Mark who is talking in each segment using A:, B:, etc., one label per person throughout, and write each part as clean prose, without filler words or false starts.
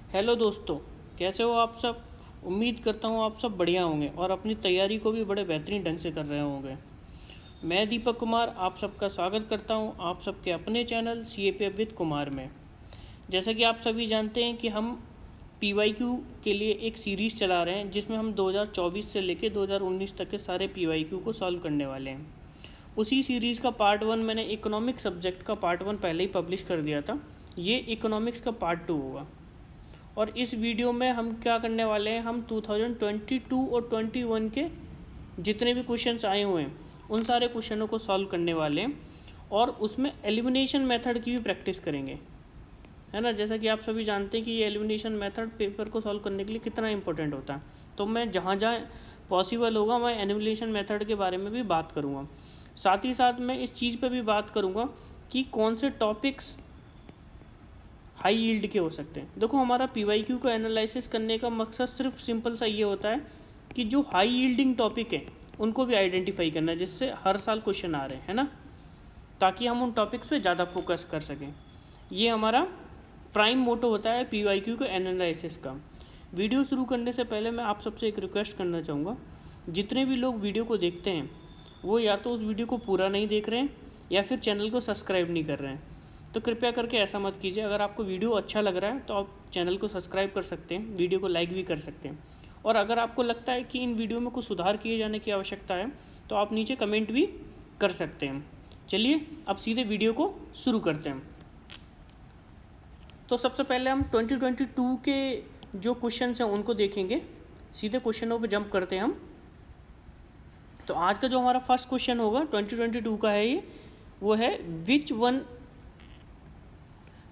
A: Hello दोस्तों, कैसे हो आप सब। उम्मीद करता हूँ आप सब बढ़िया होंगे और अपनी तैयारी को भी बड़े बेहतरीन ढंग से कर रहे होंगे। मैं दीपक कुमार आप सबका स्वागत करता हूँ आप सबके अपने चैनल CAPF विद कुमार में। जैसा कि आप सभी जानते हैं कि हम PYQ के लिए एक सीरीज़ चला रहे हैं जिसमें हम 2024 से लेकर 2019 तक के सारे PYQ को सॉल्व करने वाले हैं। उसी सीरीज़ का पार्ट 1 मैंने इकोनॉमिक्स सब्जेक्ट का पार्ट 1 पहले ही पब्लिश कर दिया था। ये इकोनॉमिक्स का पार्ट 2 होगा और इस वीडियो में हम क्या करने वाले हैं, हम 2022 और 21 के जितने भी क्वेश्चंस आए हुए हैं उन सारे क्वेश्चनों को सॉल्व करने वाले हैं और उसमें एलिमिनेशन मेथड की भी प्रैक्टिस करेंगे, है ना। जैसा कि आप सभी जानते हैं कि ये एलिमिनेशन मेथड पेपर को सॉल्व करने के लिए कितना इंपॉर्टेंट होता है। तो मैं जहाँ जहाँ पॉसिबल होगा मैं एलिमिनेशन मेथड के बारे में भी बात करूँगा। साथ ही साथ मैं इस चीज़ पर भी बात करूँगा कि कौन से टॉपिक्स हाई यील्ड के हो सकते हैं। देखो, हमारा PYQ को एनालिसिस करने का मकसद सिर्फ सिंपल सा ये होता है कि जो हाई यील्डिंग टॉपिक हैं उनको भी आइडेंटिफाई करना है, जिससे हर साल क्वेश्चन आ रहे हैं, है ना, ताकि हम उन टॉपिक्स पे ज़्यादा फोकस कर सकें। ये हमारा प्राइम मोटो होता है PYQ को एनालिसिस का। वीडियो शुरू करने से पहले मैं आप सबसे एक रिक्वेस्ट करना चाहूँगा, जितने भी लोग वीडियो को देखते हैं वो या तो उस वीडियो को पूरा नहीं देख रहे हैं या फिर चैनल को सब्सक्राइब नहीं कर रहे हैं। तो कृपया करके ऐसा मत कीजिए। अगर आपको वीडियो अच्छा लग रहा है तो आप चैनल को सब्सक्राइब कर सकते हैं, वीडियो को लाइक भी कर सकते हैं। और अगर आपको लगता है कि इन वीडियो में कुछ सुधार किए जाने की आवश्यकता है तो आप नीचे कमेंट भी कर सकते हैं। चलिए अब सीधे वीडियो को शुरू करते हैं। तो सबसे पहले हम 2022 के जो क्वेश्चन हैं उनको देखेंगे। सीधे क्वेश्चनों पर जंप करते हैं हम। तो आज का जो हमारा फर्स्ट क्वेश्चन होगा 2022 का है ये, वो है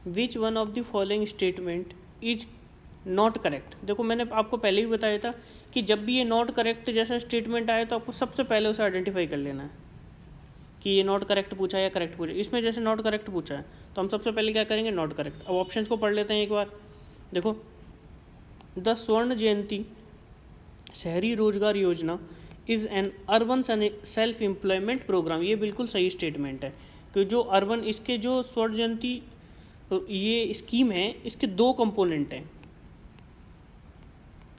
A: विच one of the following statement is not correct. देखो, मैंने आपको पहले ही बताया था कि जब भी ये नॉट करेक्ट जैसा स्टेटमेंट आए तो आपको सबसे पहले उसे आइडेंटिफाई कर लेना है कि ये नॉट करेक्ट पूछा है या करेक्ट पूछा है। इसमें जैसे नॉट करेक्ट पूछा है तो हम सबसे पहले क्या करेंगे, नॉट करेक्ट। अब ऑप्शंस को पढ़ लेते हैं एक बार। देखो, द स्वर्ण जयंती Shahari Rozgar Yojana is an urban self employment programme. ये बिल्कुल सही स्टेटमेंट है कि जो अर्बन, इसके जो स्वर्ण जयंती ये स्कीम है, इसके दो कंपोनेंट हैं।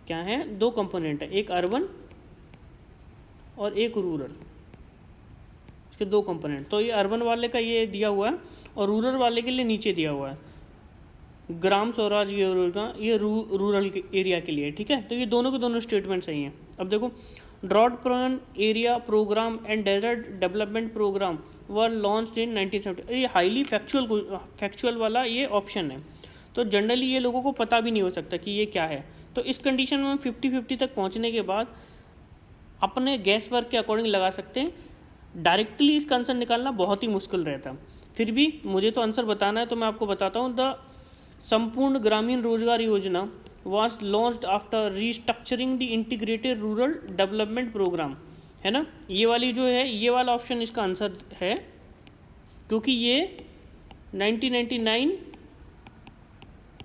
A: क्या है? दो कंपोनेंट है, एक अर्बन और एक रूरल। इसके दो कंपोनेंट। तो ये अर्बन वाले का ये दिया हुआ है और रूरल वाले के लिए नीचे दिया हुआ है ग्राम स्वराज योजना, ये रूरल एरिया के लिए। ठीक है, तो ये दोनों के दोनों स्टेटमेंट सही हैं। अब देखो, drought prone area programme and desert development programme were launched in 1970। ये हाईली फैक्चुअल वाला ये ऑप्शन है, तो जनरली ये लोगों को पता भी नहीं हो सकता कि ये क्या है। तो इस कंडीशन में 50-50 तक पहुंचने के बाद अपने गैस वर्क के अकॉर्डिंग लगा सकते हैं। डायरेक्टली इसका आंसर निकालना बहुत ही मुश्किल रहता। फिर भी मुझे तो आंसर बताना है तो मैं आपको बताता हूँ। द संपूर्ण ग्रामीण रोजगार योजना was launched after restructuring the integrated rural development program, है ना। ये वाली जो है, ये वाला ऑप्शन इसका आंसर है, क्योंकि ये 1999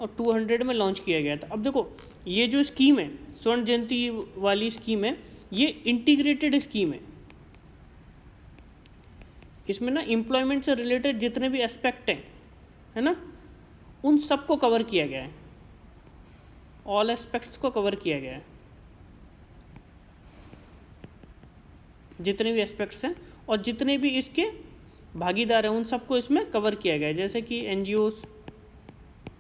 A: और 200 में लॉन्च किया गया था। अब देखो, ये जो स्कीम है, स्वर्ण जयंती वाली स्कीम है, ये इंटीग्रेटेड स्कीम है। इसमें ना एम्प्लॉयमेंट से रिलेटेड जितने भी एस्पेक्ट हैं, है ना, उन सबको कवर किया गया है। ऑल एस्पेक्ट्स को कवर किया गया है, जितने भी एस्पेक्ट्स हैं और जितने भी इसके भागीदार हैं उन सबको इसमें कवर किया गया है। जैसे कि NGOs,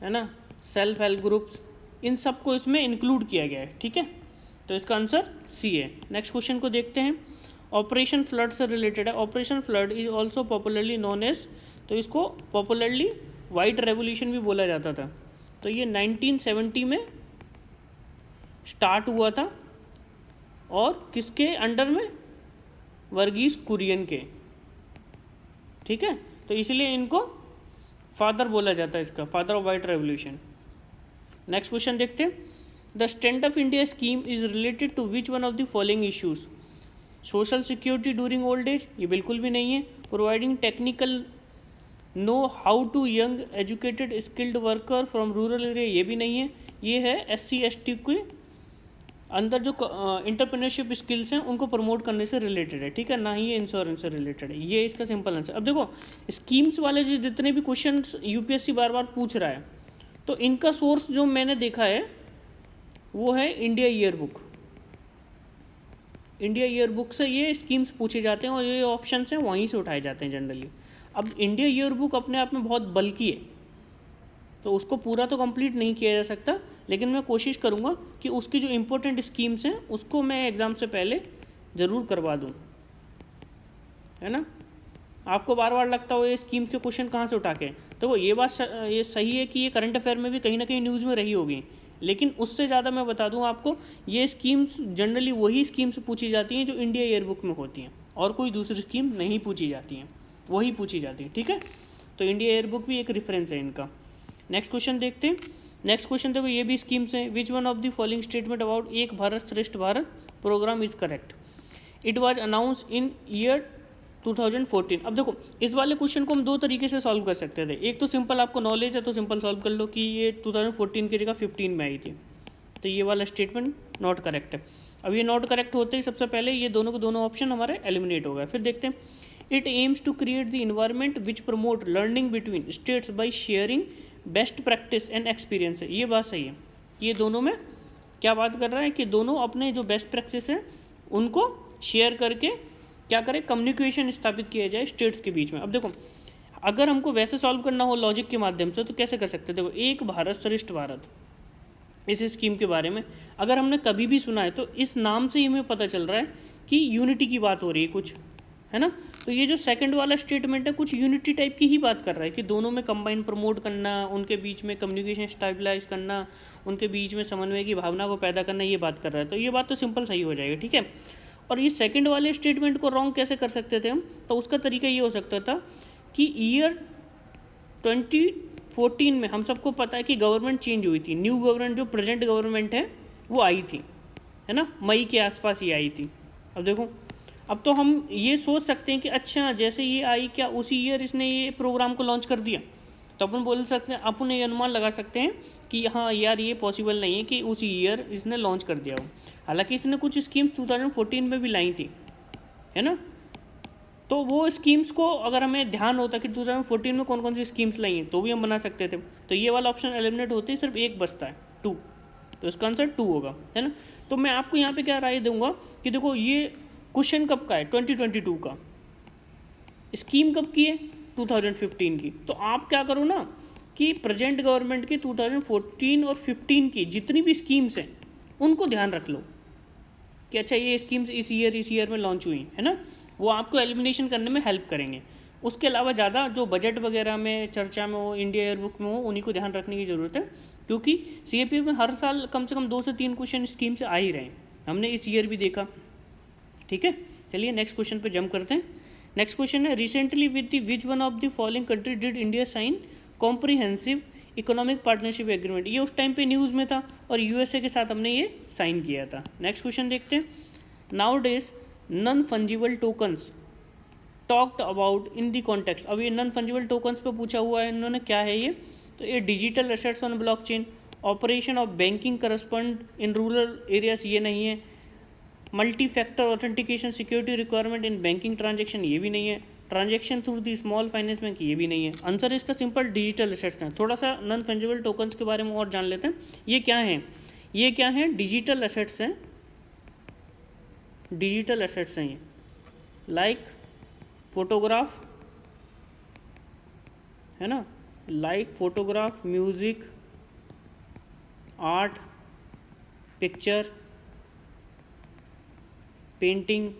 A: है ना, सेल्फ हेल्प ग्रुप्स, इन सबको इसमें इंक्लूड किया गया है। ठीक है, तो इसका आंसर C है। नेक्स्ट क्वेश्चन को देखते हैं। ऑपरेशन फ्लड से रिलेटेड है। Operation flood is also popularly known as, तो इसको पॉपुलरली वाइट रेवोल्यूशन भी बोला जाता था। तो ये 1970 में स्टार्ट हुआ था और किसके अंडर में? वर्गीस कुरियन के। ठीक है, तो इसलिए इनको फादर बोला जाता है, इसका father of white revolution. Next question देखते हैं। The stand up India scheme is related to which one of the following issues. Social security during old age, ये बिल्कुल भी नहीं है। Providing technical know how to young educated skilled worker from rural area, ये भी नहीं है। ये है SC/ST के अंदर जो इंटरप्रेन्योरशिप स्किल्स हैं उनको प्रमोट करने से रिलेटेड है। ठीक है, ना ही ये इंश्योरेंस से रिलेटेड है। ये इसका सिंपल आंसर। अब देखो, स्कीम्स वाले जो जितने भी क्वेश्चन UPSC बार बार पूछ रहा है तो इनका सोर्स जो मैंने देखा है वो है India year book. India year book से ये स्कीम्स पूछे जाते हैं और ये ऑप्शन हैं वहीं से उठाए जाते हैं जनरली। अब इंडिया ईयर बुक अपने आप में बहुत बल्कि है, तो उसको पूरा तो कंप्लीट नहीं किया जा सकता, लेकिन मैं कोशिश करूँगा कि उसकी जो इम्पोर्टेंट स्कीम्स हैं उसको मैं एग्ज़ाम से पहले ज़रूर करवा दूँ, है ना। आपको बार बार लगता हो ये स्कीम के क्वेश्चन कहाँ से उठा के, तो वो ये बात ये सही है कि ये करंट अफेयर में भी कहीं ना कहीं न्यूज़ में रही होगी, लेकिन उससे ज़्यादा मैं बता दूं आपको, ये स्कीम्स जनरली वही स्कीम्स पूछी जाती हैं जो इंडिया ईयर बुक में होती हैं, और कोई दूसरी स्कीम नहीं पूछी जाती हैं, वही पूछी जाती है, ठीक है। तो इंडिया ईयर बुक भी एक रेफरेंस है इनका। नेक्स्ट क्वेश्चन देखते हैं। नेक्स्ट क्वेश्चन देखो, ये भी स्कीम्स हैं। Which one of the following statement about Ek Bharat Shreshtha Bharat programme is correct? It was announce in year 2014। अब देखो, इस वाले क्वेश्चन को हम दो तरीके से सॉल्व कर सकते थे। एक तो सिंपल, आपको नॉलेज है तो सिंपल सॉल्व कर लो कि ये 2014 की जगह 15 में आई थी, तो ये वाला स्टेटमेंट नॉट करेक्ट है। अब ये नॉट करेक्ट होते ही सबसे पहले ये दोनों के दोनों ऑप्शन हमारे एलिमिनेट हो गए। फिर देखते हैं, it aims to create the environment which promote learning between states by sharing best practice and experience है। ये बात सही है। ये दोनों में क्या बात कर रहा है कि दोनों अपने जो बेस्ट प्रैक्टिस है उनको शेयर करके क्या करें, कम्युनिकेशन स्थापित किया जाए स्टेट्स के बीच में। अब देखो, अगर हमको वैसे सॉल्व करना हो लॉजिक के माध्यम से तो कैसे कर सकते हैं? देखो, एक भारत श्रेष्ठ भारत, इस स्कीम के बारे में अगर हमने कभी भी सुना है तो इस नाम से ही हमें पता चल रहा है कि यूनिटी की बात हो रही है कुछ, है ना। तो ये जो सेकंड वाला स्टेटमेंट है कुछ यूनिटी टाइप की ही बात कर रहा है कि दोनों में कंबाइन प्रमोट करना, उनके बीच में कम्युनिकेशन स्टेबलाइज करना, उनके बीच में समन्वय की भावना को पैदा करना, ये बात कर रहा है। तो ये बात तो सिंपल सही हो जाएगी, ठीक है। और ये सेकंड वाले स्टेटमेंट को रॉन्ग कैसे कर सकते थे हम? तो उसका तरीका ये हो सकता था कि ईयर 2014 में हम सबको पता है कि गवर्नमेंट चेंज हुई थी, न्यू गवर्नमेंट जो प्रेजेंट गवर्नमेंट है वो आई थी, है ना, मई के आसपास ये आई थी। अब देखो, अब तो हम ये सोच सकते हैं कि अच्छा जैसे ये आई क्या उसी ईयर इसने ये प्रोग्राम को लॉन्च कर दिया, तो अपन बोल सकते हैं, अपन ये अनुमान लगा सकते हैं कि हाँ यार ये पॉसिबल नहीं है कि उसी ईयर इसने लॉन्च कर दिया हो। हालांकि इसने कुछ स्कीम्स 2014 में भी लाई थी, है ना। तो वो स्कीम्स को अगर हमें ध्यान होता कि 2014 में कौन कौन सी स्कीम्स लाई हैं तो भी हम बना सकते थे। तो ये वाला ऑप्शन एलिमिनेट होते ही सिर्फ एक बचता है, 2, तो इसका आंसर 2 होगा, है ना। तो मैं आपको यहाँ पे क्या राय दूंगा कि देखो, ये क्वेश्चन कब का है? 2022 का। स्कीम कब की है? 2015 की। तो आप क्या करो ना कि प्रेजेंट गवर्नमेंट की 2014 और 15 की जितनी भी स्कीम्स हैं उनको ध्यान रख लो कि अच्छा ये स्कीम्स इस ईयर में लॉन्च हुई, है ना। वो आपको एलिमिनेशन करने में हेल्प करेंगे। उसके अलावा ज़्यादा जो बजट वगैरह में चर्चा में हो, इंडिया ईयर बुक में हो, उन्हीं को ध्यान रखने की ज़रूरत है, क्योंकि CAP में हर साल कम से कम 2 से 3 क्वेश्चन स्कीम से आ ही रहे हैं। हमने इस ईयर भी देखा, ठीक है। चलिए नेक्स्ट क्वेश्चन पे जंप करते हैं। नेक्स्ट क्वेश्चन है, recently with the which one of the following country did India sign comprehensive economic partnership agreement? ये उस टाइम पे न्यूज़ में था और USA के साथ हमने ये साइन किया था। नेक्स्ट क्वेश्चन देखते हैं। Now days non fungible tokens talked about in the context. अब ये नॉन फंजिबल टोकन्स पे पूछा हुआ है इन्होंने, क्या है ये? तो ये digital assets on blockchain, operation of banking correspond in rural areas, ये नहीं है। Multi factor authentication security requirement in banking transaction, ये भी नहीं है। Transaction through the small finance bank, ये भी नहीं है। आंसर इसका सिंपल डिजिटल एसेट्स हैं। थोड़ा सा नॉन फंजिबल टोकन्स के बारे में और जान लेते हैं। ये क्या है? ये क्या है? डिजिटल एसेट्स हैं। डिजिटल एसेट्स हैं ये, लाइक फोटोग्राफ, है ना, like photograph, music, art, picture, painting,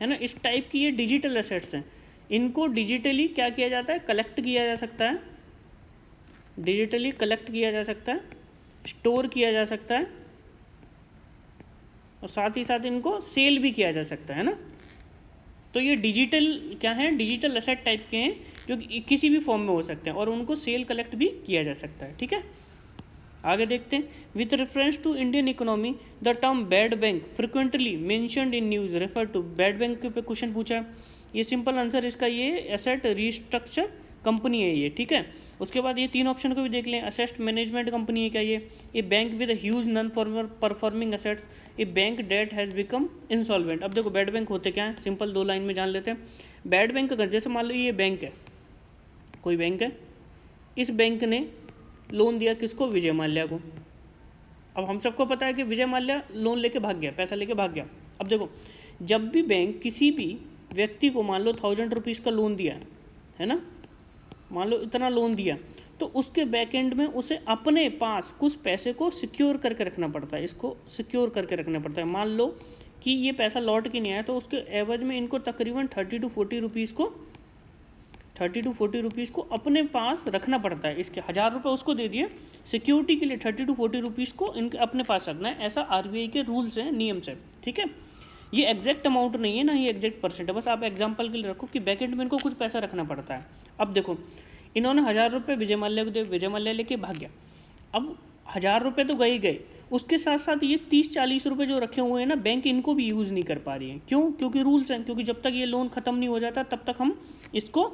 A: है ना, इस टाइप की ये डिजिटल एसेट्स हैं। इनको डिजिटली क्या किया जाता है? कलेक्ट किया जा सकता है, डिजिटली कलेक्ट किया जा सकता है, स्टोर किया जा सकता है, और साथ ही साथ इनको सेल भी किया जा सकता है ना। तो ये डिजिटल क्या है? डिजिटल एसेट टाइप के हैं जो किसी भी फॉर्म में हो सकते हैं और उनको सेल कलेक्ट भी किया जा सकता है, ठीक है। आगे देखते हैं। With reference to Indian economy the term bad bank frequently mentioned in news refer to. Bad bank पे क्वेश्चन पूछा है, ये सिंपल आंसर इसका ये एसेट रिस्ट्रक्चर कंपनी है ये, ठीक है। उसके बाद ये 3 ऑप्शन को भी देख लें। असेस्ट मैनेजमेंट कंपनी है क्या ये? A bank with huge non performing assets, a bank that has become insolvent. अब देखो बैड बैंक होते क्या है, सिंपल 2 लाइन में जान लेते हैं। बैड बैंक अगर जैसे मान लो ये बैंक है, कोई बैंक है, इस बैंक ने लोन दिया किसको? विजय माल्या को। अब हम सबको पता है कि विजय माल्या लोन लेके भाग गया, पैसा लेके भाग गया। अब देखो, जब भी बैंक किसी भी व्यक्ति को मान लो 1000 रुपीज़ का लोन दिया है ना, मान लो इतना लोन दिया, तो उसके बैक एंड में उसे अपने पास कुछ पैसे को सिक्योर करके रखना पड़ता है, इसको सिक्योर करके रखना पड़ता है। मान लो कि ये पैसा लौट के नहीं आया, तो उसके एवज में इनको तकरीबन 30 to 40 रुपीज़ को अपने पास रखना पड़ता है। इसके 1000 रुपये उसको दे दिए सिक्योरिटी के लिए, 30 to 40 रुपीज़ को इनके अपने पास रखना है। ऐसा RBI के रूल्स हैं, नियम से, ठीक है। ये एग्जैक्ट अमाउंट नहीं है ना, ये एग्जैक्ट परसेंट है, बस आप एग्जांपल के लिए रखो कि बैकेंड में इनको कुछ पैसा रखना पड़ता है। अब देखो, इन्होंने 1000 रुपये विजय माल्या को दे, विजय माल्या लेके भाग गया। अब 1000 रुपये तो गए गए, उसके साथ साथ ये 30-40 रुपये जो रखे हुए हैं ना, बैंक इनको भी यूज़ नहीं कर पा रही है। क्यों? क्योंकि रूल्स हैं, क्योंकि जब तक ये लोन ख़त्म नहीं हो जाता तब तक हम इसको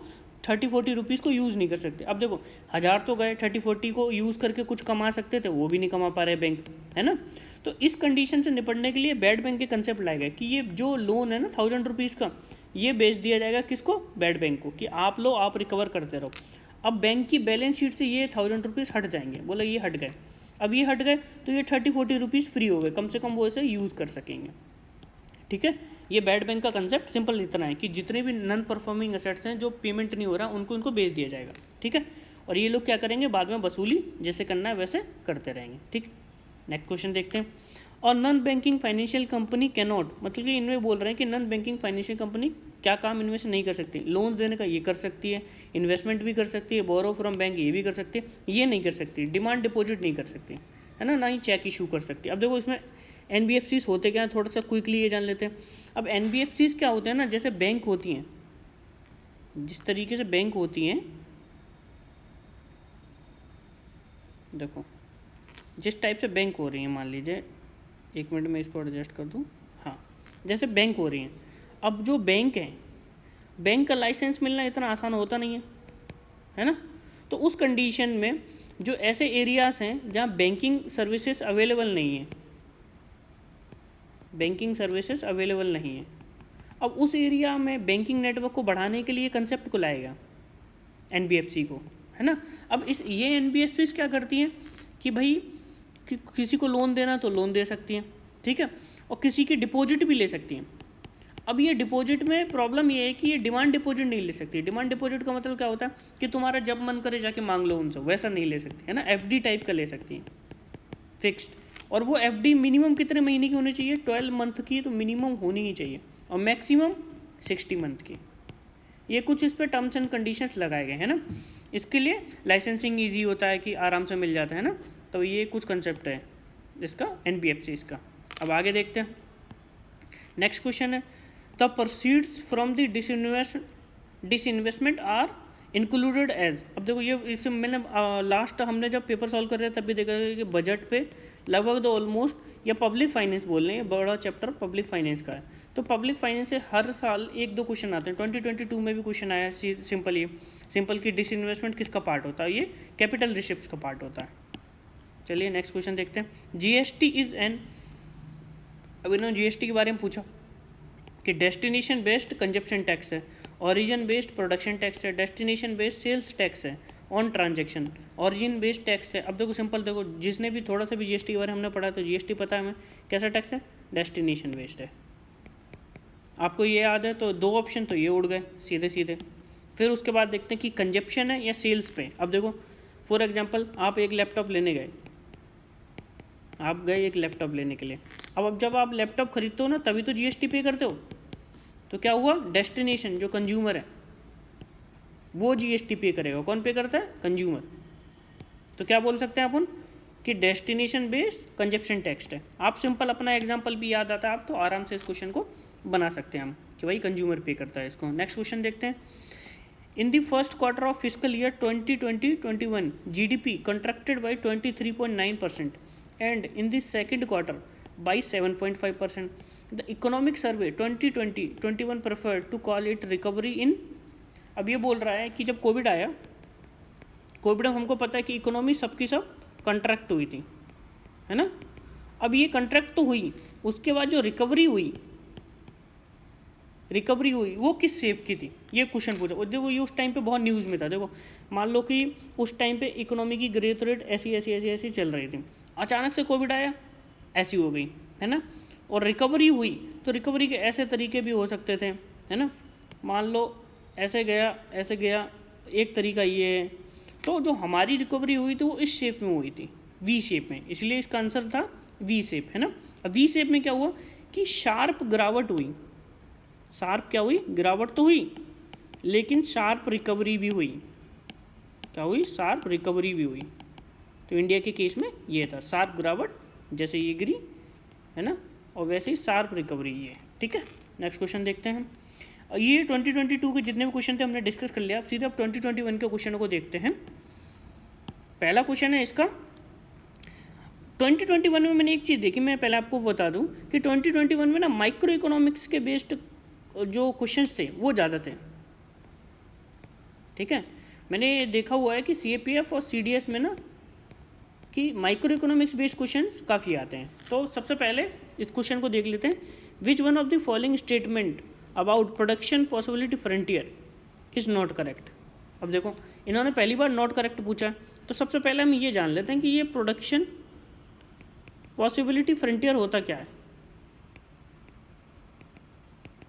A: 30-40 रुपीज़ को यूज़ नहीं कर सकते। अब देखो, 1000 तो गए, 30-40 को यूज़ करके कुछ कमा सकते थे, वो भी नहीं कमा पा रहे बैंक, है ना। तो इस कंडीशन से निपटने के लिए बैड बैंक के कंसेप्ट लाए गए कि ये जो लोन है ना 1000 रुपीज़ का, ये बेच दिया जाएगा किसको? बैड बैंक को, कि आप लो, आप रिकवर करते रहो। अब बैंक की बैलेंस शीट से ये 1000 रुपीज़ हट जाएंगे, बोला ये हट गए। अब ये हट गए तो ये 30-40 रुपीज़ फ्री हो गए, कम से कम वो इसे यूज़ कर सकेंगे, ठीक है। ये बैड बैंक का कंसेप्ट सिंपल इतना है कि जितने भी नॉन परफॉर्मिंग एसेट्स हैं जो पेमेंट नहीं हो रहा, उनको इनको बेच दिया जाएगा, ठीक है। और ये लोग क्या करेंगे? बाद में वसूली जैसे करना है वैसे करते रहेंगे, ठीक। नेक्स्ट क्वेश्चन देखते हैं। और non banking financial company can not, मतलब कि इनमें बोल रहे हैं कि नॉन बैंकिंग फाइनेंशियल कंपनी क्या काम इनमें से नहीं कर सकती? लोन्स देने का ये कर सकती है, इन्वेस्टमेंट भी कर सकती है, बोरो फ्रॉम बैंक ये भी कर सकती है, ये नहीं कर सकती, डिमांड डिपॉजिट नहीं कर सकती, है ना ही चेक इशू कर सकती है। अब देखो, इसमें NBFCs होते क्या हैं, थोड़ा सा क्विकली ये जान लेते हैं। अब NBFCs क्या होते हैं ना, जैसे बैंक होती हैं, जिस तरीके से बैंक होती हैं, देखो जिस टाइप से बैंक हो रही है, मान लीजिए, एक मिनट में इसको एडजस्ट कर दूँ, हाँ, जैसे बैंक हो रही हैं। अब जो बैंक है, बैंक का लाइसेंस मिलना इतना आसान होता नहीं है ना। तो उस कंडीशन में जो ऐसे एरियाज़ हैं जहाँ बैंकिंग सर्विसेज अवेलेबल नहीं है, बैंकिंग सर्विसेज अवेलेबल नहीं है, अब उस एरिया में बैंकिंग नेटवर्क को बढ़ाने के लिए कंसेप्ट को लाएगा NBFC को, है ना। अब ये NBFCs क्या करती हैं कि भाई किसी को लोन देना तो लोन दे सकती हैं, ठीक है, और किसी की डिपॉजिट भी ले सकती हैं। अब ये डिपॉजिट में प्रॉब्लम ये है कि ये डिमांड डिपॉजिट नहीं ले सकती। डिमांड डिपॉजिट का मतलब क्या होता है कि तुम्हारा जब मन करे जाके मांग लो उनसे, वैसा नहीं ले सकती, है ना। FD टाइप का ले सकती हैं, फिक्स्ड। और वो FD मिनिमम कितने महीने की होनी चाहिए? 12 मंथ की तो मिनिमम होनी ही चाहिए, और मैक्सिमम 60 मंथ की। ये कुछ इस पर टर्म्स एंड कंडीशंस लगाए गए हैं ना। इसके लिए लाइसेंसिंग ईजी होता है कि आराम से मिल जाता है ना। तो ये कुछ कंसेप्ट है इसका, NBFC इसका। अब आगे देखते हैं, नेक्स्ट क्वेश्चन है, the proceeds from the disinvestment are included as. अब देखो, ये इससे मैंने लास्ट हमने जब पेपर सॉल्व कर रहे थे तब भी देखा कि बजट पे लगभग तो ऑलमोस्ट, या पब्लिक फाइनेंस बोल रहे हैं, बड़ा चैप्टर पब्लिक फाइनेंस का है। तो पब्लिक फाइनेंस से हर साल 1-2 क्वेश्चन आते हैं। 2022 में भी क्वेश्चन आया सिंपल कि डिसइन्वेस्टमेंट किसका पार्ट होता है? ये कैपिटल रिसिप्ट का पार्ट होता है। चलिए नेक्स्ट क्वेश्चन देखते हैं। GST इज एन, अब इन्होंने GST के बारे में पूछा कि डेस्टिनेशन बेस्ड कंजप्शन टैक्स है, ओरिजिन बेस्ड प्रोडक्शन टैक्स है, डेस्टिनेशन बेस्ड सेल्स टैक्स है, on transaction, origin based tax है। अब देखो सिंपल, देखो जिसने भी थोड़ा सा भी GST के बारे में हमने पढ़ा तो GST पता है हमें कैसा टैक्स है, डेस्टिनेशन बेस्ड है। आपको ये याद है तो 2 ऑप्शन तो ये उड़ गए सीधे सीधे। फिर उसके बाद देखते हैं कि कंजप्शन है या सेल्स पे। अब देखो फॉर एग्जांपल, आप एक लैपटॉप लेने गए, आप गए एक लैपटॉप लेने के लिए। अब जब आप लैपटॉप खरीदते हो ना, तभी तो GST पे करते हो। तो क्या हुआ? डेस्टिनेशन जो कंज्यूमर है वो GST पे करेगा। कौन पे करता है? कंज्यूमर। तो क्या बोल सकते हैं अपन कि डेस्टिनेशन बेस्ड कंजप्शन टैक्स है। आप सिंपल अपना एग्जांपल भी याद आता है आप तो आराम से इस क्वेश्चन को बना सकते हैं हम कि भाई कंज्यूमर पे करता है इसको। नेक्स्ट क्वेश्चन देखते हैं। In the first quarter of physical year 2020-21 GDP contracted by 23.9% and in the second quarter by 7.5%. The economic survey 2020-21 preferred to call it recovery in। अब ये बोल रहा है कि जब कोविड आया, कोविड में हमको पता है कि इकोनॉमी सबकी सब कंट्रैक्ट हुई थी, है ना। अब ये कंट्रैक्ट तो हुई, उसके बाद जो रिकवरी हुई, रिकवरी हुई वो किस शेप की थी, ये क्वेश्चन पूछा। और देखो ये उस टाइम पे बहुत न्यूज़ में था। देखो मान लो कि उस टाइम पे इकोनॉमी की ग्रोथ रेट ऐसी ऐसी ऐसी ऐसी चल रही थी, अचानक से कोविड आया, ऐसी हो गई, है ना। और रिकवरी हुई तो रिकवरी के ऐसे तरीके भी हो सकते थे, है ना। मान लो ऐसे गया, एक तरीका ये है। तो जो हमारी रिकवरी हुई थी वो इस शेप में हुई थी, वी शेप में, इसलिए इसका आंसर था वी शेप, है ना। अब वी शेप में क्या हुआ कि शार्प गिरावट हुई, शार्प क्या हुई, गिरावट तो हुई, लेकिन शार्प रिकवरी भी हुई। क्या हुई, शार्प रिकवरी भी हुई। तो इंडिया के केस में ये था, शार्प गिरावट, जैसे ये गिरी, है ना, और वैसे ही शार्प रिकवरी ये, ठीक है। नेक्स्ट क्वेश्चन देखते हैं। ये 2022 के जितने भी क्वेश्चन थे हमने डिस्कस कर लिया। अब सीधे अब 2021 के क्वेश्चनों को देखते हैं। पहला क्वेश्चन है इसका, 2021 में मैंने एक चीज़ देखी, मैं पहले आपको बता दूं कि 2021 में ना माइक्रो इकोनॉमिक्स के बेस्ड जो क्वेश्चंस थे वो ज़्यादा थे, ठीक है। मैंने देखा हुआ है कि CAPF और CDS में ना कि माइक्रो इकोनॉमिक्स बेस्ड क्वेश्चन काफ़ी आते हैं। तो सबसे पहले इस क्वेश्चन को देख लेते हैं। Which one of the following statement about production possibility frontier is not correct. अब देखो इन्होंने पहली बार नॉट करेक्ट पूछा, तो सबसे पहले हम ये जान लेते हैं कि ये प्रोडक्शन पॉसिबिलिटी फ्रंटियर होता क्या है,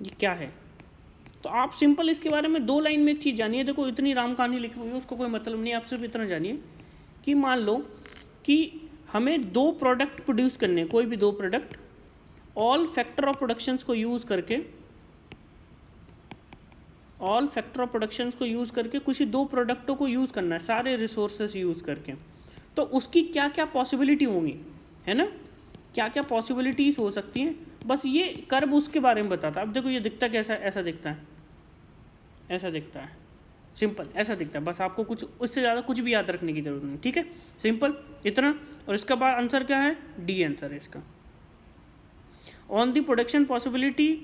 A: ये क्या है। तो आप सिंपल इसके बारे में 2 लाइन में एक चीज़ जानिए। देखो इतनी राम कहानी लिखी हुई है उसको कोई मतलब नहीं, आप सिर्फ इतना जानिए कि मान लो कि हमें 2 प्रोडक्ट प्रोड्यूस करने हैं, कोई भी 2 product, all factor of productions को यूज़ करके, ऑल फैक्टर ऑफ प्रोडक्शंस को यूज़ करके किसी 2 प्रोडक्टों को यूज़ करना है, सारे रिसोर्सेस यूज़ करके। तो उसकी क्या क्या पॉसिबिलिटी होंगी, है ना, क्या क्या पॉसिबिलिटीज़ हो सकती हैं, बस ये कर्व उसके बारे में बताता। अब देखो ये दिखता कैसा, ऐसा दिखता है, ऐसा दिखता है, सिंपल ऐसा दिखता है। बस आपको कुछ उससे ज़्यादा कुछ भी याद रखने की जरूरत नहीं, ठीक है, सिंपल इतना। और इसका बाद आंसर क्या है, डी आंसर है इसका। On the production possibility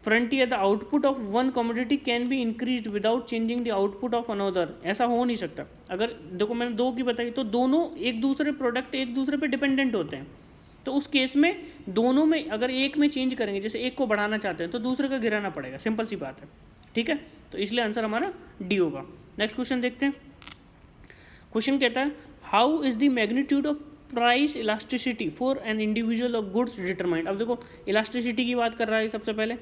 A: frontier the output of one commodity can be increase without changing the output of another. ऐसा हो नहीं सकता। अगर देखो मैंने 2 की बताई तो दोनों एक दूसरे प्रोडक्ट एक दूसरे पे डिपेंडेंट होते हैं। तो उस केस में दोनों में अगर एक में चेंज करेंगे, जैसे एक को बढ़ाना चाहते हैं तो दूसरे का गिराना पड़ेगा, सिंपल सी बात है, ठीक है। तो इसलिए आंसर हमारा डी होगा। नेक्स्ट क्वेश्चन देखते हैं। क्वेश्चन कहता है how is the magnitude of price elasticity for an individual of goods determined. अब देखो इलास्टिसिटी की बात कर रहा है सबसे पहले।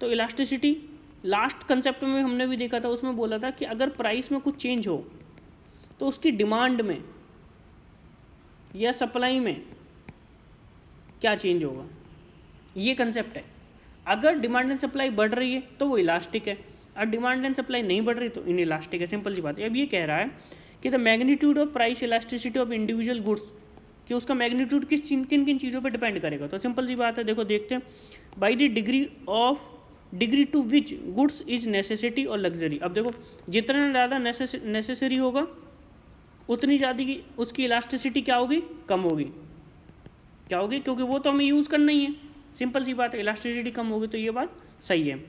A: तो इलास्टिसिटी लास्ट कंसेप्ट में हमने भी देखा था, उसमें बोला था कि अगर प्राइस में कुछ चेंज हो तो उसकी डिमांड में या सप्लाई में क्या चेंज होगा, ये कंसेप्ट है। अगर डिमांड एंड सप्लाई बढ़ रही है तो वो इलास्टिक है, और डिमांड एंड सप्लाई नहीं बढ़ रही तो इन इलास्टिक है, सिंपल सी बात है। अब ये कह रहा है कि the magnitude of price elasticity of individual goods, कि उसका मैग्नीट्यूड किन किन चीज़ों पे डिपेंड करेगा। तो सिंपल सी बात है, देखो देखते हैं। By the degree to which goods is necessity और लग्जरी। अब देखो जितना ज़्यादा नेसेसरी होगा उतनी ज़्यादा की उसकी इलास्टिसिटी क्या होगी, कम होगी। क्या होगी, क्योंकि वो तो हमें यूज़ करना ही है, सिंपल सी बात है। इलास्टिसिटी कम होगी तो ये बात सही है।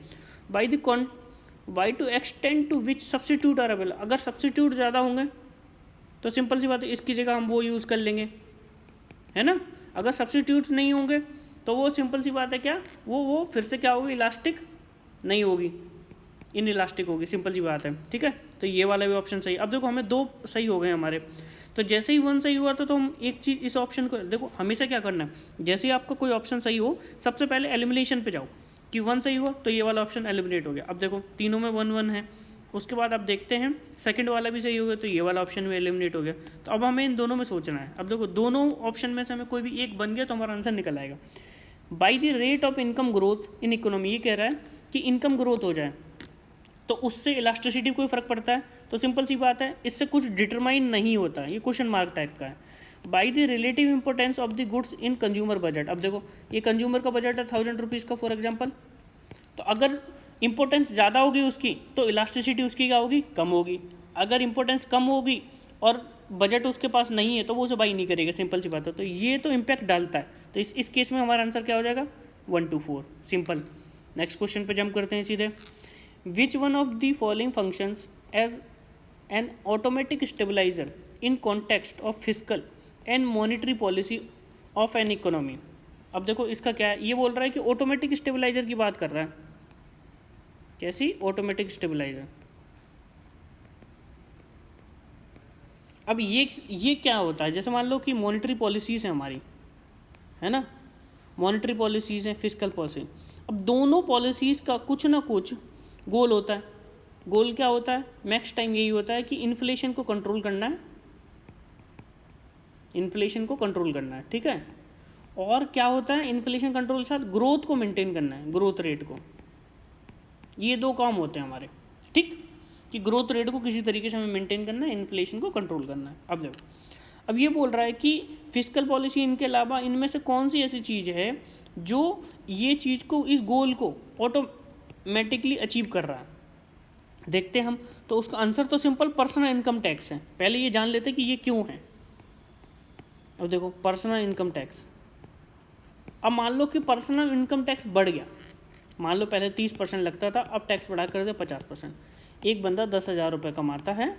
A: By to extend to which substitute are available, अगर सब्सिट्यूट ज़्यादा होंगे तो सिंपल सी बात है इसकी जगह हम वो यूज़ कर लेंगे, है ना। अगर सब्सिट्यूट्स नहीं होंगे तो वो सिंपल सी बात है क्या, वो फिर से क्या होगी, इलास्टिक नहीं होगी, इन इलास्टिक होगी, सिंपल सी बात है, ठीक है। तो ये वाला भी ऑप्शन सही। अब देखो हमें 2 सही हो गए हमारे। तो जैसे ही 1 सही हुआ तो हम एक चीज़ इस ऑप्शन को देखो, हमेशा क्या करना है, जैसे ही आपका कोई ऑप्शन सही हो सबसे पहले एलिमिनेशन पे जाओ कि 1 सही हुआ तो ये वाला ऑप्शन एलिमिनेट हो गया। अब देखो तीनों में 1 1 है। उसके बाद आप देखते हैं सेकंड वाला भी सही हो गया तो ये वाला ऑप्शन भी एलिमिनेट हो गया। तो अब हमें इन दोनों में सोचना है। अब देखो दोनों ऑप्शन में से हमें कोई भी एक बन गया तो हमारा आंसर निकल आएगा। By the rate of income growth in economy, ये कह रहा है कि इनकम ग्रोथ हो जाए तो उससे इलास्टिसिटी कोई फ़र्क पड़ता है। तो सिंपल सी बात है, इससे कुछ डिटरमाइन नहीं होता, ये क्वेश्चन मार्क टाइप का है। By the relative importance of the goods in consumer budget. अब देखो ये कंज्यूमर का बजट है 1000 रुपीज़ का फॉर एग्जाम्पल। तो अगर इंपॉर्टेंस ज़्यादा होगी उसकी तो इलास्टिसिटी उसकी क्या होगी, कम होगी। अगर इंपॉर्टेंस कम होगी और बजट उसके पास नहीं है तो वो उसे बाई नहीं करेगा, सिंपल सी बात है। तो ये तो इम्पैक्ट डालता है। तो इस केस में हमारा आंसर क्या हो जाएगा, 1 2 4, सिंपल। नेक्स्ट क्वेश्चन पे जंप करते हैं सीधे। Which one of the following functions as an automatic stabiliser in context of fiscal and monetary policy of an economy. अब देखो इसका क्या है, ये बोल रहा है कि ऑटोमेटिक स्टेबलाइजर की बात कर रहा है। कैसी? Automatic stabiliser. अब ये क्या होता है, जैसे मान लो कि मॉनेटरी पॉलिसीज़ है हमारी, है ना, मॉनेटरी पॉलिसीज़ हैं, फिस्कल पॉलिसी। अब दोनों पॉलिसीज़ का कुछ ना कुछ गोल होता है। गोल क्या होता है? मैक्स टाइम यही होता है कि इन्फ्लेशन को कंट्रोल करना है, इन्फ्लेशन को कंट्रोल करना है, ठीक है। और क्या होता है? इन्फ्लेशन कंट्रोल के साथ ग्रोथ को मेंटेन करना है, ग्रोथ रेट को। ये दो काम होते हैं हमारे, ठीक, कि ग्रोथ रेट को किसी तरीके से हमें मेंटेन करना है, इन्फ्लेशन को कंट्रोल करना है। अब देखो, अब ये बोल रहा है कि फिस्कल पॉलिसी इनके अलावा इनमें से कौन सी ऐसी चीज़ है जो ये चीज़ को, इस गोल को ऑटोमेटिकली अचीव कर रहा है। देखते हैं हम, तो उसका आंसर तो सिंपल पर्सनल इनकम टैक्स है। पहले ये जान लेते कि ये क्यों है। अब देखो पर्सनल इनकम टैक्स, अब मान लो कि पर्सनल इनकम टैक्स बढ़ गया, मान लो पहले 30% लगता था, अब टैक्स बढ़ा कर दे 50%। एक बंदा 10,000 रुपये कमाता है,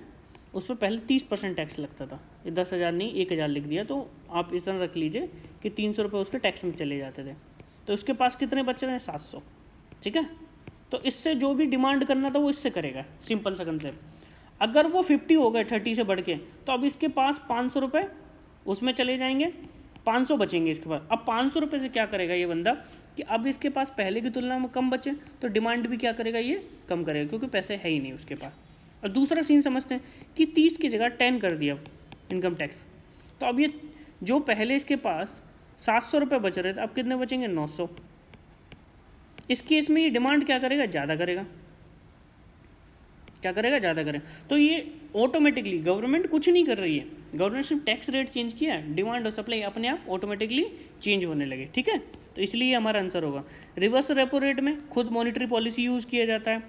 A: उस पर पहले 30% टैक्स लगता था, ये 10,000 नहीं 1,000 लिख दिया, तो आप इस तरह रख लीजिए कि 300 रुपये उसके टैक्स में चले जाते थे। तो उसके पास कितने बच रहे हैं? 700, ठीक है। तो इससे जो भी डिमांड करना था वो इससे करेगा, सिंपल सा कंसेप्ट। अगर वो 50 हो गए 30 से बढ़ के, तो अब इसके पास 500 रुपये उसमें चले जाएंगे, 500 बचेंगे इसके पास। अब 500 रुपये से क्या करेगा ये बंदा कि अब इसके पास पहले की तुलना में कम बचे, तो डिमांड भी क्या करेगा, ये कम करेगा, क्योंकि पैसे है ही नहीं उसके पास। और दूसरा सीन समझते हैं कि 30 की जगह 10 कर दिया इनकम टैक्स, तो अब ये जो पहले इसके पास 700 रुपये बच रहे थे, अब कितने बचेंगे? 900। इस केस में ये डिमांड क्या करेगा? ज़्यादा करेगा। क्या करेगा? ज़्यादा करेगा। तो ये ऑटोमेटिकली गवर्नमेंट कुछ नहीं कर रही है, गवर्नमेंट सिर्फ टैक्स रेट चेंज किया है, डिमांड और सप्लाई अपने आप ऑटोमेटिकली चेंज होने लगे, ठीक है। तो इसलिए हमारा आंसर होगा। रिवर्स रेपो रेट में खुद मॉनिटरी पॉलिसी यूज़ किया जाता है,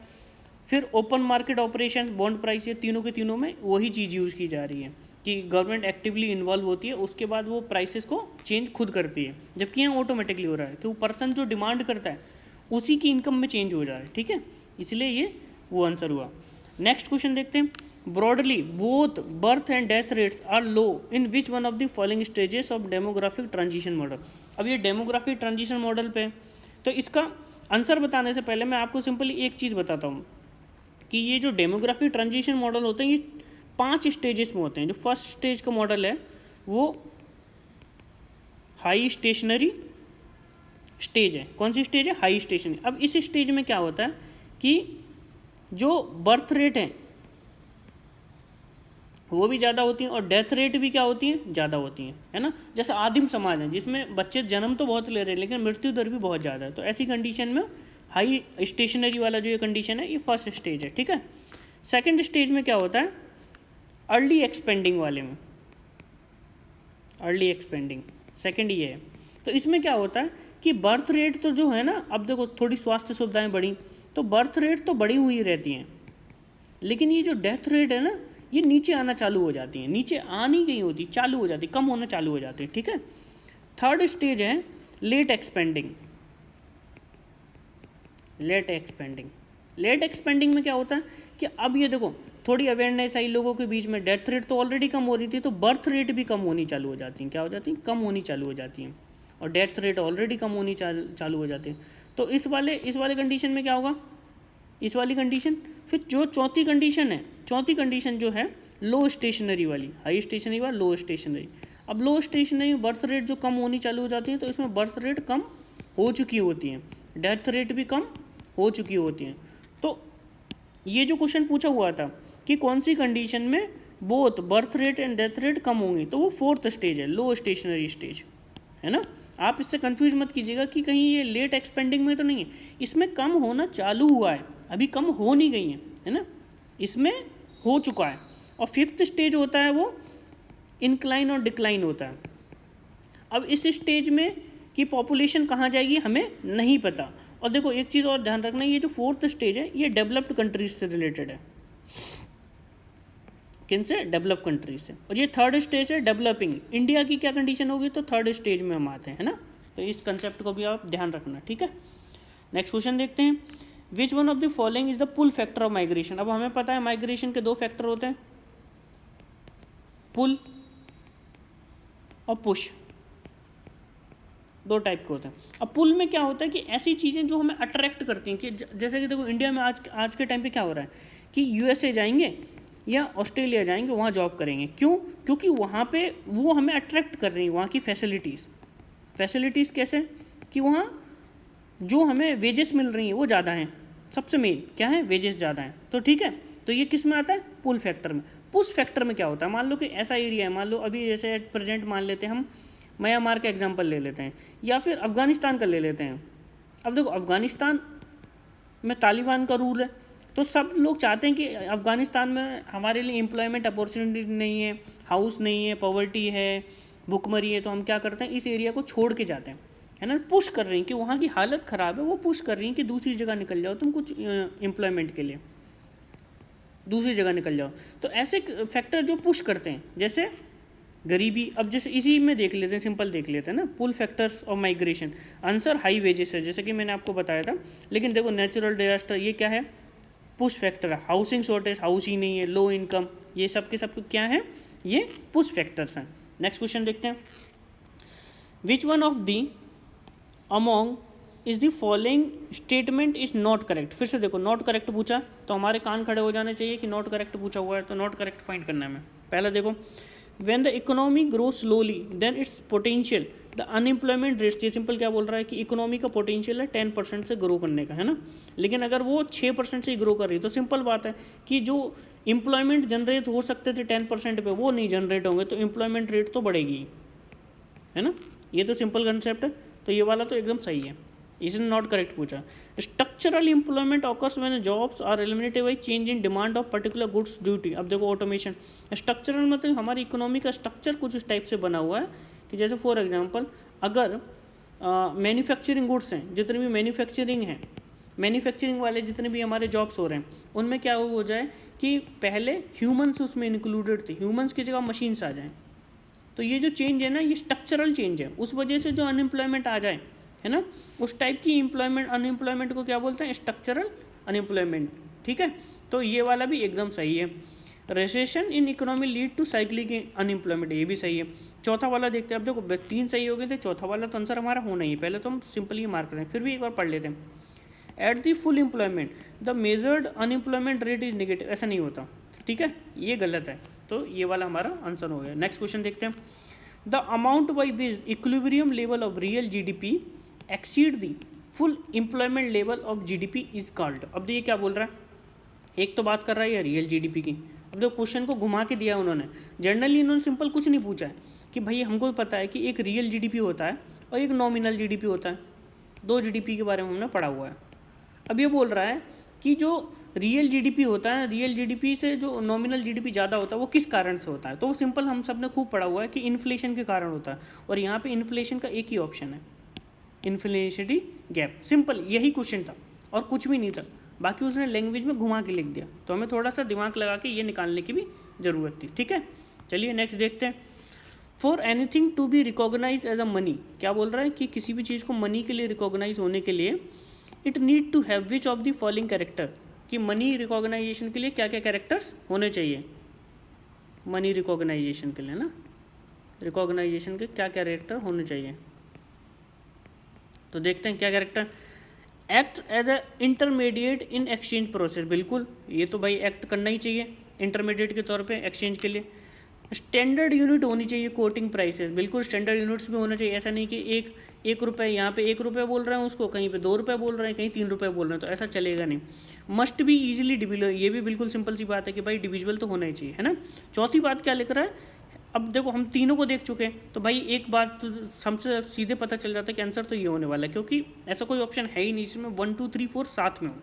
A: फिर open market operation, bond price, ये तीनों के तीनों में वही चीज़ यूज़ की जा रही है कि गवर्नमेंट एक्टिवली इन्वॉल्व होती है, उसके बाद वो प्राइसेस को चेंज खुद करती है। जबकि यहाँ ऑटोमेटिकली हो रहा है कि वो पर्सन जो डिमांड करता है उसी की इनकम में चेंज हो जा रहा है, ठीक है। इसलिए ये वो आंसर हुआ। नेक्स्ट क्वेश्चन देखते हैं। Broadly both birth and death rates are low in which one of the following stages of demographic transition model. अब ये डेमोग्राफिक ट्रांजिशन मॉडल पे, तो इसका आंसर बताने से पहले मैं आपको सिंपली एक चीज़ बताता हूँ कि ये जो डेमोग्राफिक ट्रांजिशन मॉडल होते हैं ये 5 स्टेजेस में होते हैं। जो फर्स्ट स्टेज का मॉडल है वो हाई स्टेशनरी स्टेज है। कौन सी स्टेज है? High stationary. अब इस स्टेज में क्या होता है कि जो बर्थ रेट है वो भी ज़्यादा होती हैं और डेथ रेट भी क्या होती हैं? ज़्यादा होती हैं, है ना। जैसे आदिम समाज है जिसमें बच्चे जन्म तो बहुत ले रहे हैं लेकिन मृत्यु दर भी बहुत ज़्यादा है, तो ऐसी कंडीशन में हाई स्टेशनरी वाला जो ये कंडीशन है ये फर्स्ट स्टेज है, ठीक है। सेकंड स्टेज में क्या होता है? अर्ली एक्सपेंडिंग वाले में, अर्ली एक्सपेंडिंग सेकंड ये है। तो इसमें क्या होता है कि बर्थ रेट तो जो है ना, अब देखो थोड़ी स्वास्थ्य सुविधाएं बढ़ी तो बर्थ रेट तो बढ़ी हुई रहती हैं, लेकिन ये जो डेथ रेट है ना ये नीचे आना चालू हो जाती है, नीचे आ नहीं गई होती, चालू हो जाती, कम होना चालू हो जाती है, ठीक है। थर्ड स्टेज है late expanding. Late expanding, late expanding में क्या होता है कि अब ये देखो थोड़ी अवेयरनेस आई लोगों के बीच में, डेथ रेट तो ऑलरेडी कम हो रही थी तो बर्थ रेट भी कम होनी चालू हो जाती हैं। क्या हो जाती हैं? कम होनी चालू हो जाती हैं। और डेथ रेट ऑलरेडी कम होनी चालू हो जाती है। तो इस वाले कंडीशन में क्या होगा? इस वाली कंडीशन, फिर जो चौथी कंडीशन है, चौथी कंडीशन जो है लो स्टेशनरी वाली, हाई स्टेशनरी वाला लो स्टेशनरी। अब लो स्टेशनरी बर्थ रेट जो कम होनी चालू हो जाती है तो इसमें बर्थ रेट कम हो चुकी होती हैं, डेथ रेट भी कम हो चुकी होती हैं। तो ये जो क्वेश्चन पूछा हुआ था कि कौन सी कंडीशन में both birth rate and death rate कम होंगी, तो वो फोर्थ स्टेज है, लो स्टेशनरी स्टेज, है ना। आप इससे कंफ्यूज मत कीजिएगा कि कहीं ये लेट एक्सपेंडिंग में तो नहीं है, इसमें कम होना चालू हुआ है, अभी कम हो नहीं गई है ना, इसमें हो चुका है। और फिफ्थ स्टेज होता है वो इंक्लाइन और डिक्लाइन होता है। अब इस स्टेज में कि पॉपुलेशन कहाँ जाएगी हमें नहीं पता। और देखो एक चीज़ और ध्यान रखना, ये जो फोर्थ स्टेज है ये डेवलप्ड कंट्रीज से रिलेटेड है। किन से? डेवलप कंट्रीज से। और ये थर्ड स्टेज है डेवलपिंग। इंडिया की क्या कंडीशन होगी तो थर्ड स्टेज में हम आते हैं, है ना। तो इस कंसेप्ट को भी आप ध्यान रखना, ठीक है। नेक्स्ट क्वेश्चन देखते हैं। Which one of the following is the pull factor of migration. अब हमें पता है माइग्रेशन के 2 फैक्टर होते हैं, पुल और पुश। दो टाइप के होते हैं। अब पुल में क्या होता है कि ऐसी चीज़ें जो हमें अट्रैक्ट करती हैं, कि जैसे कि देखो इंडिया में आज के टाइम पे क्या हो रहा है कि यूएसए जाएंगे या ऑस्ट्रेलिया जाएंगे, वहाँ जॉब करेंगे। क्यों? क्योंकि वहाँ पे वो हमें अट्रैक्ट कर रही हैं, वहाँ की फैसिलिटीज़ कैसे कि वहाँ जो हमें वेजेस मिल रही हैं वो ज़्यादा हैं। सबसे मेन क्या है, वेजेस ज़्यादा हैं। तो ठीक है, तो ये किस में आता है, पुल फैक्टर में। पुश फैक्टर में क्या होता है, मान लो कि ऐसा एरिया है, मान लो अभी जैसे एट प्रेजेंट मान लेते हैं हम म्यांमार का एग्जांपल ले लेते हैं, या फिर अफ़गानिस्तान का ले लेते हैं। अब देखो अफ़गानिस्तान में तालिबान का रूल है, तो सब लोग चाहते हैं कि अफ़गानिस्तान में हमारे लिए एम्प्लॉयमेंट अपॉर्चुनिटी नहीं है, हाउस नहीं है, पॉवर्टी है, भुखमरी है, तो हम क्या करते हैं, इस एरिया को छोड़ के जाते हैं, है ना। पुश कर रही हैं कि वहाँ की हालत ख़राब है, वो पुश कर रही हैं कि दूसरी जगह निकल जाओ तुम, कुछ एम्प्लॉयमेंट के लिए दूसरी जगह निकल जाओ। तो ऐसे फैक्टर जो पुश करते हैं, जैसे गरीबी। अब जैसे इसी में देख लेते हैं, सिंपल देख लेते हैं ना, pull factors of migration. Answer high wages है, जैसे कि मैंने आपको बताया था। लेकिन देखो नेचुरल डिजास्टर, ये क्या है, पुश फैक्टर है। हाउसिंग शॉर्टेज, हाउस ही नहीं है, लो इनकम, ये सब के सब क्या है, ये पुश फैक्टर्स हैं। नेक्स्ट क्वेश्चन देखते हैं, which one of the among is the following statement is not correct. फिर से देखो नॉट करेक्ट पूछा तो हमारे कान खड़े हो जाने चाहिए कि नॉट करेक्ट पूछा हुआ है, तो नॉट करेक्ट फाइंड करना है हमें। पहला देखो, when the economy grow slowly then its potential the unemployment rates. ये सिंपल क्या बोल रहा है कि इकोनॉमी का पोटेंशियल है 10% से ग्रो करने का, है ना। लेकिन अगर वो 6% से ही ग्रो कर रही है, तो सिंपल बात है कि जो एम्प्लॉयमेंट जनरेट हो सकते थे 10% पे, वो नहीं जनरेट होंगे, तो एम्प्लॉयमेंट रेट तो बढ़ेगी, है ना। ये तो सिंपल कंसेप्ट है, तो ये वाला तो एकदम सही है, इसने नॉट करेक्ट पूछा। Structural employment occurs when jobs are eliminated by change in demand of particular goods duty. अब देखो ऑटोमेशन, स्ट्रक्चरल मतलब हमारी इकोनॉमी का स्ट्रक्चर कुछ इस टाइप से बना हुआ है कि जैसे फॉर एग्जांपल अगर मैन्युफैक्चरिंग गुड्स हैं, जितने भी मैन्युफैक्चरिंग हैं, मैन्युफैक्चरिंग वाले जितने भी हमारे जॉब्स हो रहे हैं, उनमें क्या हो जाए कि पहले ह्यूमन्स उसमें इंक्लूडेड थे, ह्यूमन्स की जगह मशीन्स आ जाएँ। तो ये जो चेंज है ना, ये स्ट्रक्चरल चेंज है, उस वजह से जो अनएम्प्लॉयमेंट आ जाए, है ना, उस टाइप की अनएम्प्लॉयमेंट को क्या बोलते हैं, स्ट्रक्चरल अनएम्प्लॉयमेंट। ठीक है, तो ये वाला भी एकदम सही है। Recession in economy lead to cyclic unemployment, ये भी सही है। चौथा वाला देखते हैं। अब देखो 3 सही हो गए थे, चौथा वाला तो आंसर हमारा होना ही है। पहले तो हम सिंपली मार्क करें, फिर भी एक बार पढ़ लेते हैं। At the full employment the measured unemployment rate is negative, ऐसा नहीं होता, ठीक है, ये गलत है, तो ये वाला हमारा आंसर हो गया। नेक्स्ट क्वेश्चन देखते हैं, the amount by which equilibrium level of real GDP exceed the full employment level of GDP is called. अब देखिए क्या बोल रहा है, एक तो बात कर रहा है रियल जीडीपी की। अब देखो क्वेश्चन को घुमा के दिया उन्होंने, जनरली इन्होंने सिंपल कुछ नहीं पूछा है कि भाई हमको पता है कि एक रियल जीडीपी होता है और एक नॉमिनल जीडीपी होता है, 2 जीडीपी के बारे में हमने पढ़ा हुआ है। अब ये बोल रहा है कि जो रियल जीडीपी होता है, रियल जीडीपी से जो नॉमिनल जीडीपी ज़्यादा होता है, वो किस कारण से होता है, तो वो सिंपल हम सब ने खूब पढ़ा हुआ है कि इन्फ्लेशन के कारण होता है। और यहाँ पे इन्फ्लेशन का एक ही ऑप्शन है, इन्फ्लेशनरी गैप। सिंपल यही क्वेश्चन था और कुछ भी नहीं था, बाकी उसने लैंग्वेज में घुमा के लिख दिया, तो हमें थोड़ा सा दिमाग लगा के ये निकालने की भी ज़रूरत थी। ठीक है, चलिए नेक्स्ट देखते हैं। For anything to be recognise as a money, क्या बोल रहा है कि किसी भी चीज़ को मनी के लिए रिकॉग्नाइज होने के लिए it need to have which of the following character, कि मनी रिकॉग्नाइजेशन के लिए क्या क्या कैरेक्टर्स होने चाहिए, मनी रिकॉग्नाइजेशन के लिए ना, रिकॉग्नाइजेशन के क्या कैरेक्टर होने चाहिए, तो देखते हैं क्या character. Act as a intermediate in exchange process, बिल्कुल ये तो भाई एक्ट करना ही चाहिए इंटरमीडिएट के तौर पे एक्सचेंज के लिए। स्टैंडर्ड यूनिट होनी चाहिए कोटिंग प्राइसेस, बिल्कुल स्टैंडर्ड यूनिट्स भी होना चाहिए। ऐसा नहीं कि एक रुपये यहाँ पे 1 रुपये बोल रहे हैं उसको, कहीं पे 2 रुपये बोल रहे हैं, कहीं 3 रुपये बोल रहे हैं, तो ऐसा चलेगा नहीं। मस्ट भी ईजिली डिविजिबल, ये भी बिल्कुल सिंपल सी बात है कि भाई डिविजिबल तो होना ही चाहिए, है ना। चौथी बात क्या लिख रहा है, अब देखो हम तीनों को देख चुके हैं, तो भाई एक बात तो हमसे सीधे पता चल जाता है कि आंसर तो ये होने वाला है, क्योंकि ऐसा कोई ऑप्शन है ही नहीं जिसमें 1 2 3 4 साथ में हो।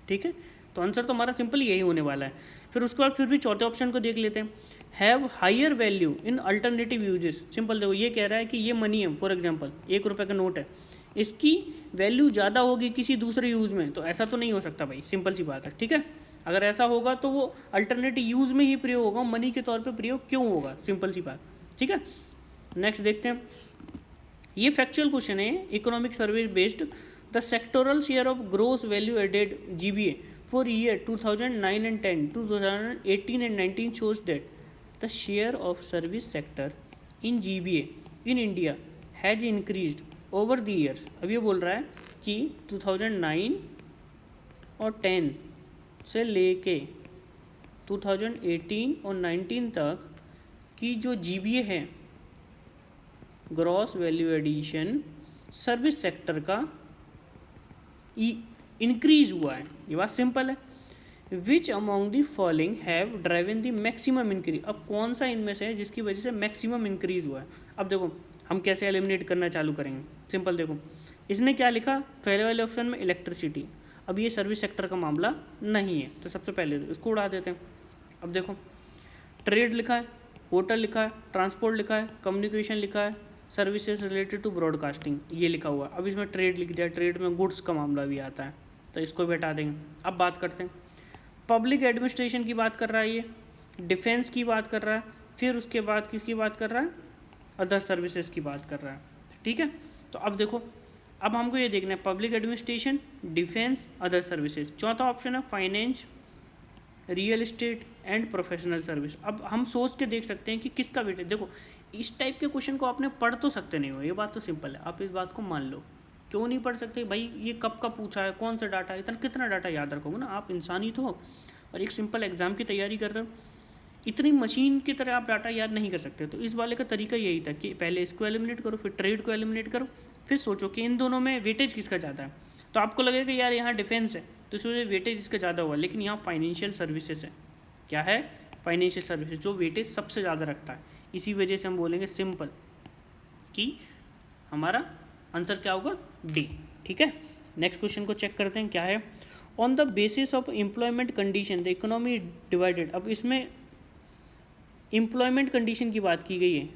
A: ठीक है, तो आंसर तो हमारा सिंपल यही होने वाला है। फिर उसके बाद फिर भी चौथे ऑप्शन को देख लेते हैं, have higher value in alternative uses. Simple देखो ये कह रहा है कि ये मनी है, फॉर एग्जांपल 1 रुपये का नोट है, इसकी वैल्यू ज़्यादा होगी किसी दूसरे यूज़ में, तो ऐसा तो नहीं हो सकता भाई, सिंपल सी बात है। ठीक है, अगर ऐसा होगा तो वो अल्टरनेटिव यूज़ में ही प्रयोग होगा, मनी के तौर पे प्रयोग क्यों होगा, सिंपल सी बात। ठीक है, नेक्स्ट देखते हैं, ये फैक्चुअल क्वेश्चन है, economic survey based. The sectoral share of gross value added GVA for year 2009 and 10, 2018 and 19 shows that the share of service sector in GVA in India has increased over the years. अब ये बोल रहा है कि 2009 और 10 से लेके 2018 और 19 तक की जो GVA है, gross value addition, service sector का इंक्रीज हुआ है। ये बात सिंपल है। Which among the following have driven the maximum increase. अब कौन सा इनमें से है जिसकी वजह से मैक्सिमम इंक्रीज हुआ है। अब देखो हम कैसे एलिमिनेट करना चालू करेंगे। सिंपल देखो, इसने क्या लिखा पहले वाले ऑप्शन में, इलेक्ट्रिसिटी। अब ये सर्विस सेक्टर का मामला नहीं है, तो सबसे पहले इसको उड़ा देते हैं। अब देखो ट्रेड लिखा है, होटल लिखा है, ट्रांसपोर्ट लिखा है, कम्युनिकेशन लिखा है, सर्विसेज रिलेटेड टू ब्रॉडकास्टिंग ये लिखा हुआ है। अब इसमें ट्रेड लिख दिया, ट्रेड में गुड्स का मामला भी आता है, तो इसको भी हटा देंगे। अब बात करते हैं, पब्लिक एडमिनिस्ट्रेशन की बात कर रहा है, ये डिफेंस की बात कर रहा है, फिर उसके बाद किसकी बात कर रहा है, अदर सर्विसेज की बात कर रहा है। ठीक है, तो अब देखो, अब हमको ये देखना है public administration, defence, other services. चौथा ऑप्शन है finance, real estate and professional service. अब हम सोच के देख सकते हैं कि किसका वेटेज। देखो इस टाइप के क्वेश्चन को आपने पढ़ तो सकते नहीं हो, ये बात तो सिंपल है, आप इस बात को मान लो। क्यों नहीं पढ़ सकते भाई, ये कब का पूछा है, कौन सा डाटा है, इतना कितना डाटा याद रखोगे ना। आप इंसान ही तो हो और एक सिंपल एग्जाम की तैयारी कर रहे हो, इतनी मशीन की तरह आप डाटा याद नहीं कर सकते। तो इस वाले का तरीका यही था कि पहले इसको एलिमिनेट करो, फिर ट्रेड को एलिमिनेट करो, फिर सोचो कि इन दोनों में वेटेज किसका ज़्यादा है। तो आपको लगेगा कि यार यहाँ डिफेंस है तो इसमें वेटेज इसका ज़्यादा हुआ, लेकिन यहाँ फाइनेंशियल सर्विसेज है। क्या है, फाइनेंशियल सर्विसेज जो वेटेज सबसे ज़्यादा रखता है। इसी वजह से हम बोलेंगे सिंपल कि हमारा आंसर क्या होगा, डी। ठीक है, नेक्स्ट क्वेश्चन को चेक करते हैं क्या है। On the basis of employment condition the economy divided. अब इसमें एम्प्लॉयमेंट कंडीशन की बात की गई है,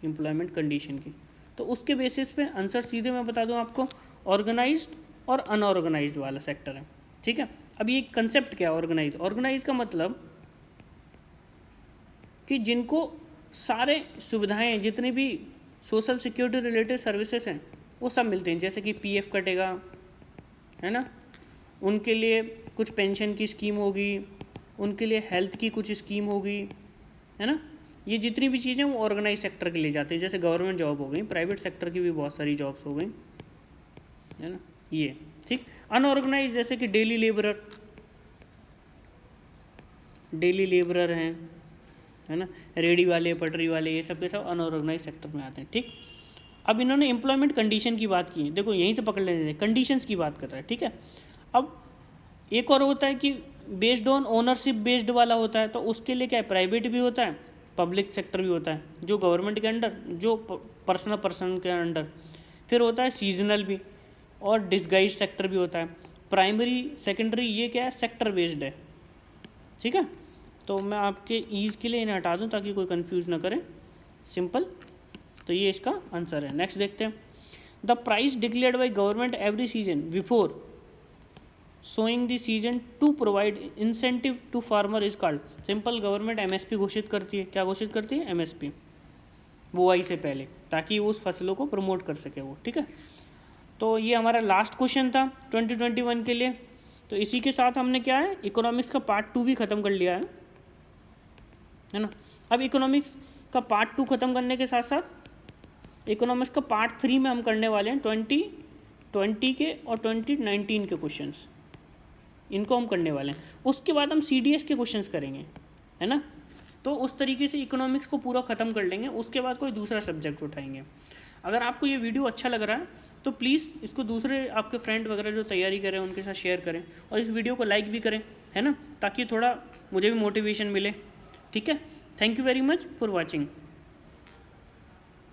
A: एम्प्लॉयमेंट कंडीशन की, तो उसके बेसिस पे आंसर सीधे मैं बता दूं आपको, ऑर्गेनाइज्ड और अनऑर्गेनाइज्ड वाला सेक्टर है। ठीक है, अब ये कंसेप्ट क्या है ऑर्गेनाइज। ऑर्गेनाइज का मतलब कि जिनको सारे सुविधाएं, जितनी भी सोशल सिक्योरिटी रिलेटेड सर्विसेज हैं वो सब मिलते हैं, जैसे कि PF कटेगा, है ना, उनके लिए कुछ पेंशन की स्कीम होगी, उनके लिए हेल्थ की कुछ स्कीम होगी, है ना। ये जितनी भी चीज़ें वो ऑर्गेनाइज सेक्टर के लिए जाती हैं, जैसे गवर्नमेंट जॉब हो गई, प्राइवेट सेक्टर की भी बहुत सारी जॉब्स हो गई, है ना, ये ठीक। अनऑर्गेनाइज जैसे कि डेली लेबरर हैं, है ना, रेडी वाले, पटरी वाले, ये सब के सब अनऑर्गेनाइज सेक्टर में आते हैं। ठीक, अब इन्होंने एम्प्लॉयमेंट कंडीशन की बात की है, देखो यहीं से पकड़ लेते हैं, कंडीशंस की बात कर रहा है। ठीक है, अब एक और होता है कि बेस्ड ऑन ओनरशिप बेस्ड वाला होता है, तो उसके लिए क्या है, प्राइवेट भी होता है, पब्लिक सेक्टर भी होता है, जो गवर्नमेंट के अंडर, जो पर्सन के अंडर। फिर होता है सीजनल भी, और डिस्गाइज सेक्टर भी होता है। प्राइमरी, सेकेंडरी, ये क्या है, सेक्टर बेस्ड है। ठीक है, तो मैं आपके ईज़ के लिए इन्हें हटा दूं ताकि कोई कंफ्यूज ना करे, सिंपल। तो ये इसका आंसर है। नेक्स्ट देखते हैं, the price declared by government every season before sowing the season to provide incentive to farmer is called. Simple, government MSP घोषित करती है। क्या घोषित करती है, MSP, बुआई से पहले, ताकि वो उस फसलों को प्रमोट कर सके वो। ठीक है, तो ये हमारा लास्ट क्वेश्चन था 2021 के लिए। तो इसी के साथ हमने क्या है, इकोनॉमिक्स का पार्ट 2 भी ख़त्म कर लिया है ना। अब इकोनॉमिक्स का पार्ट 2 ख़त्म करने के साथ साथ इकोनॉमिक्स का पार्ट 3 में हम करने वाले हैं 2020 के और 2019 के क्वेश्चंस, इनको हम करने वाले हैं। उसके बाद हम CDS के क्वेश्चंस करेंगे, है ना। तो उस तरीके से इकोनॉमिक्स को पूरा ख़त्म कर लेंगे, उसके बाद कोई दूसरा सब्जेक्ट उठाएंगे। अगर आपको ये वीडियो अच्छा लग रहा है तो प्लीज़ इसको दूसरे आपके फ्रेंड वगैरह जो तैयारी करें उनके साथ शेयर करें, और इस वीडियो को लाइक भी करें, है ना, ताकि थोड़ा मुझे भी मोटिवेशन मिले। ठीक है, thank you very much for watching.